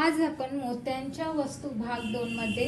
आज आपण मोत्यांच्या वस्तू भाग 2 मध्ये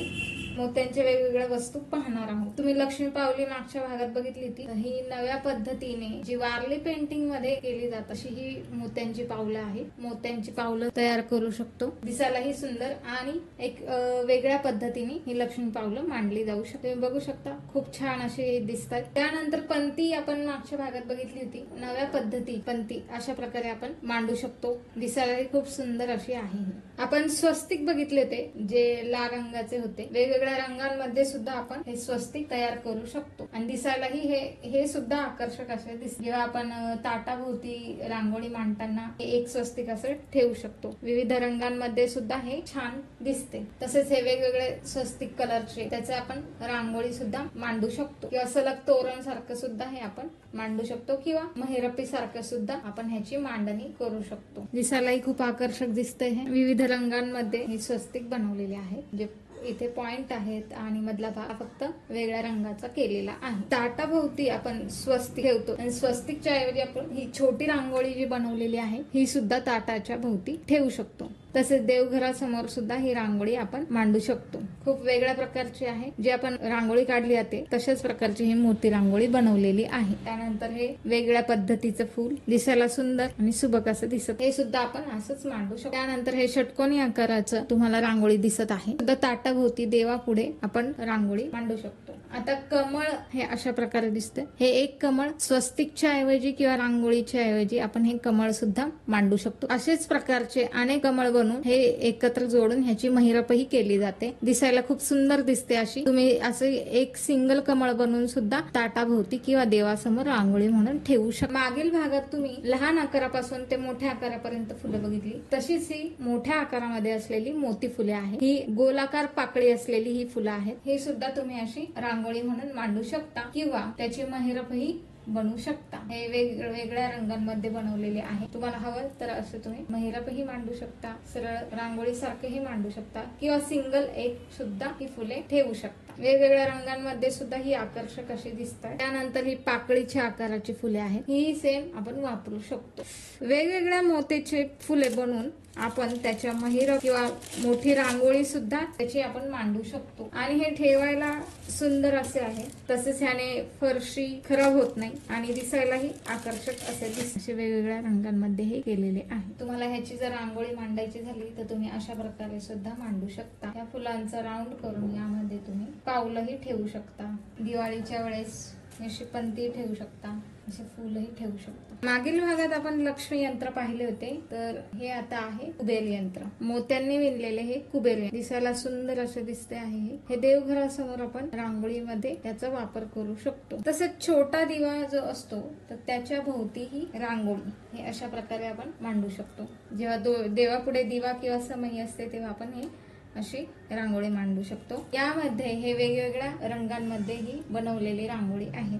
मोत्यांच्या वेगवेगळ्या वस्तू पाहणार आहोत। तुम्ही लक्ष्मी पावली मागच्या भागात बघितली होती, ही नव्या पद्धतीने जी वारली पेंटिंग मध्ये केली जात अशी ही मोत्यांची पावलं आहे। मोत्यांची पावलं तयार करू शकतो, दिसायलाही सुंदर आणि एक वेगळ्या पद्धतीने ही लक्ष्मी पावलं मांडली जाऊ शकते। तुम्ही बघू शकता खूप छान असे दिसतात। त्यानंतर पंती आपण मागच्या भागात बघितली होती, नव्या पद्धती पंती अशा प्रकारे आपण मांडू शकतो, दिसायलाही खूप सुंदर अशी आहे। आपण स्वस्तिक बघितले होते जे लाल रंगाचे होते, वेगवेगळ्या रंगांमध्ये सुद्धा आपण हे स्वस्तिक तयार करू शकतो आणि दिसायलाही हे सुद्धा आकर्षक असे दिसते। जेव्हा आपण ताटाभोवती रांगोळी मांडताना एक स्वस्तिक असे ठेवू शकतो, विविध रंगांमध्ये सुद्धा हे छान दिसते। तसेच हे वेगवेगळे स्वस्तिक कलरचे त्याचे आपण रांगोळी सुद्धा मांडू शकतो किंवा सलग तोरण सारखं सुद्धा हे आपण मांडू शकतो किंवा महिरपी सारखं सुद्धा आपण ह्याची मांडणी करू शकतो। दिसायलाही खूप आकर्षक दिसतंय। हे विविध रंगांमध्ये हे स्वस्तिक बनवलेले आहे, जे इथे पॉइंट आहेत आणि मधला भाग फक्त वेगळ्या रंगाचा केलेला आहे। ताटाभोवती आपण स्वस्तिक ठेवतो आणि स्वस्तिकच्या ऐवजी आपण ही छोटी रांगोळी जी बनवलेली आहे ही सुद्धा ताटाच्या भोवती ठेवू शकतो। तसेच देवघरासमोर सुद्धा ही रांगोळी आपण मांडू शकतो। खूप वेगळ्या प्रकारची आहे, जी आपण रांगोळी काढली जाते तशाच प्रकारची ही मोठी रांगोळी बनवलेली आहे। त्यानंतर हे वेगळ्या पद्धतीचं फूल दिसायला सुंदर आणि सुबक असं दिसत, हे सुद्धा आपण असंच मांडू शकतो। त्यानंतर हे षटकोनी आकाराचं तुम्हाला रांगोळी दिसत आहे, सुद्धा ताटाभोवती देवापुढे आपण रांगोळी मांडू शकतो। आता कमळ हे अशा प्रकारे दिसते, हे एक कमळ स्वस्तिकच्या ऐवजी किंवा रांगोळीच्या ऐवजी आपण हे कमळ सुद्धा मांडू शकतो। असेच प्रकारचे अनेक कमळ बनवून हे एकत्र जोडून ह्याची महिरपही केली जाते, दिसायला खूप सुंदर दिसते अशी। तुम्ही असे एक सिंगल कमळ बनवून सुद्धा ताटाभोवती किंवा देवासमोर रांगोळी म्हणून ठेवू शकता। मागील भागात तुम्ही लहान आकारापासून ते मोठ्या आकारापर्यंत फुलं बघितली, तशीच ही मोठ्या आकारामध्ये असलेली मोती फुले आहेत। ही गोलाकार पाकळी असलेली ही फुलं आहेत, हे सुद्धा तुम्ही अशी रांगोळी म्हणून मांडू शकता किंवा त्याची महिरपही बनवू शकता। हे वेगवेगळ्या रंगांमध्ये बनवलेले आहे, तुम्हाला हवं तर असं तुम्ही महिरपही मांडू शकता, सरळ रांगोळी सारखंही मांडू शकता किंवा सिंगल एक सुद्धा ही फुले ठेवू शकता। वेगवेगळ्या रंगांमध्ये सुद्धा ही आकर्षक अशी दिसतात। त्यानंतर ही पाकळीच्या आकाराची फुले आहेत, ही सेम आपण वापरू शकतो। वेगवेगळ्या मोत्याचे फुले बनवून आपण त्याच्या महिरप किंवा मोठी रांगोळी सुद्धा त्याची आपण मांडू शकतो आणि हे ठेवायला सुंदर असे आहे। तसेच ह्याने फरशी खराब होत नाही आणि दिसायलाही आकर्षक असे वेगवेगळ्या रंगांमध्ये हे केलेले आहे। तुम्हाला ह्याची जर रांगोळी मांडायची झाली तर तुम्ही अशा प्रकारे सुद्धा मांडू शकता। या फुलांचा राऊंड करून यामध्ये तुम्ही पावलंही ठेवू शकता, दिवाळीच्या वेळेस अशी पंती ठेवू शकता, असे फुलही ठेवू शकता। मागील भागात आपण लक्ष्मी यंत्र पाहिले होते, तर हे आता आहे कुबेर यंत्र। मोत्यांनी विणलेले हे कुबेर यंत्र दिसायला सुंदर असे दिसते आहे। हे देवघरासमोर आपण रांगोळीमध्ये त्याचा वापर करू शकतो। तसेच छोटा दिवा जो असतो तर त्याच्या भोवती ही रांगोळी हे अशा प्रकारे आपण मांडू शकतो। जेव्हा देवापुढे दिवा किंवा समई असते तेव्हा आपण हे अशी रांगोळी मांडू शकतो। यामध्ये हे वेगवेगळ्या रंगांमध्ये ही बनवलेली रांगोळी आहे।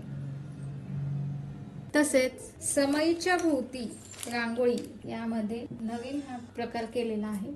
तसेच समईच्या भोवती रांगोळी यामध्ये नवीन हा प्रकार केलेला आहे।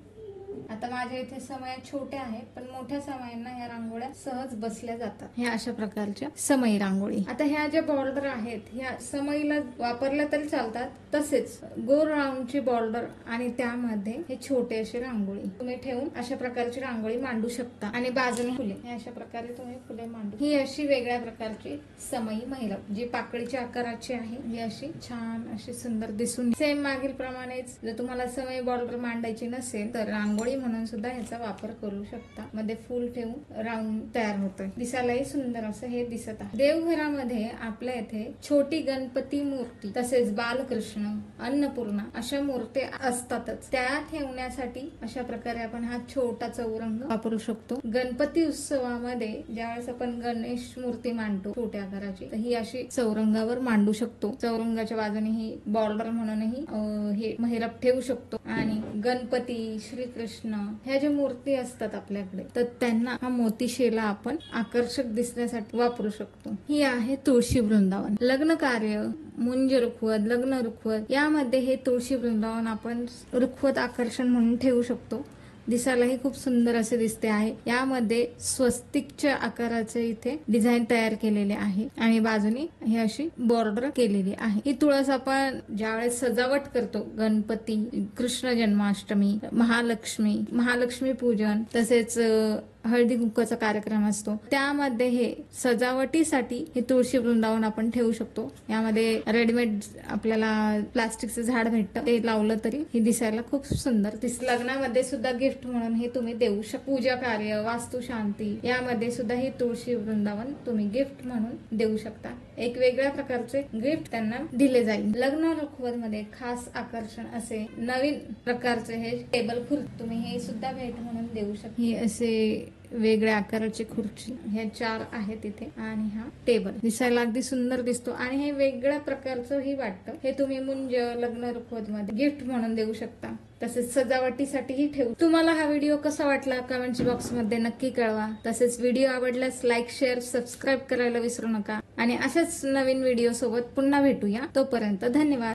आता माझ्या इथे समया छोट्या आहेत, पण मोठ्या समयांना या रांगोळ्या सहज बसल्या जातात, ह्या अशा प्रकारच्या समई रांगोळी। आता ह्या ज्या बॉर्डर आहेत ह्या समईला वापरल्या तरी चालतात, तसेच गोल राऊंडची बॉर्डर आणि त्यामध्ये हे छोटे असे रांगोळी तुम्ही ठेवून अशा प्रकारची रांगोळी मांडू शकता आणि बाजूने फुले हे अशा प्रकारे तुम्ही फुले मांडू। ही अशी वेगळ्या प्रकारची समई महिरप जी पाकळीच्या आकाराची आहे, ही अशी छान अशी सुंदर दिसून। सेम मागील प्रमाणेच जर तुम्हाला समई बॉर्डर मांडायची नसेल तर रांगोळी म्हणून सुद्धा याचा वापर करू शकता। मध्ये फूल ठेवून राऊंड तयार होतोय, दिसायलाही सुंदर असं हे दिसत आहे। देवघरामध्ये आपल्या इथे छोटी गणपती मूर्ती तसेच बालकृष्ण, अन्नपूर्णा अशा मूर्ती असतातच, त्या ठेवण्यासाठी अशा प्रकारे आपण हा छोटा चौरंग वापरू शकतो। गणपती उत्सवामध्ये ज्यावेळेस आपण गणेश मूर्ती मांडतो छोट्या आकाराची, तर ही अशी चौरंगावर मांडू शकतो। चौरंगाच्या बाजूने ही बॉर्डर म्हणूनही हे महिरप ठेवू शकतो आणि गणपती, श्रीकृष्ण ह्या ज्या मूर्ती असतात आपल्याकडे, तर त्यांना हा मोतीशेला आपण आकर्षक दिसण्यासाठी वापरू शकतो। ही आहे तुळशी वृंदावन। लग्न कार्य, मुंज रुखवत, लग्न रुखवत यामध्ये हे तुळशी वृंदावन आपण रुखवत आकर्षण म्हणून ठेवू शकतो। दिसायलाही खूप सुंदर असे दिसते आहे. यामध्ये स्वस्तिकच्या आकाराचे इथे डिझाईन तयार केलेले आहे आणि बाजूनी ही अशी बॉर्डर केलेली आहे. ही तुळस आपण ज्यावेळेस सजावट करतो, गणपती, कृष्ण जन्माष्टमी, महालक्ष्मी पूजन, तसेच हळदी कुंकवाचा कार्यक्रम असतो, त्यामध्ये हे सजावटीसाठी हे तुळशी वृंदावन आपण ठेवू शकतो. यामध्ये रेडीमेड आपल्याला प्लास्टिकचं झाड भेटतं, ते लावलं तरी हे दिसायला खूप सुंदर दिसतं. लग्नामध्ये सुद्धा गिफ्ट म्हणून हे तुम्ही देऊ शकता. पूजा कार्य, वास्तुशांती यामध्ये सुद्धा हे तुळशी वृंदावन तुम्ही गिफ्ट म्हणून देऊ शकता. एक वेगळ्या प्रकारचे गिफ्ट त्यांना दिले जाईल. लग्न रुखवतमध्ये खास आकर्षण असे नवीन प्रकारचे हे टेबल खुर्ची तुम्ही हे सुद्धा भेट म्हणून देऊ शकता. ही असे वेगळ्या आकाराची खुर्ची, ह्या 4 आहेत इथे, आणि हा टेबल दिसायला अगदी सुंदर दिसतो आणि हे वेगळ्या प्रकारचं ही वाटतं. हे तुम्ही मुंज लग्न रुखवत मध्ये गिफ्ट म्हणून देऊ शकता, तसेच सजावटीसाठीही ठेवू. तुम्हाला हा व्हिडिओ कसा वाटला कमेंट बॉक्स मध्ये नक्की कळवा. तसेच व्हिडिओ आवडल्यास लाईक, शेअर, सबस्क्राईब करायला विसरू नका आणि अशाच नवीन व्हिडिओ सोबत पुन्हा भेटूया. तोपर्यंत धन्यवाद.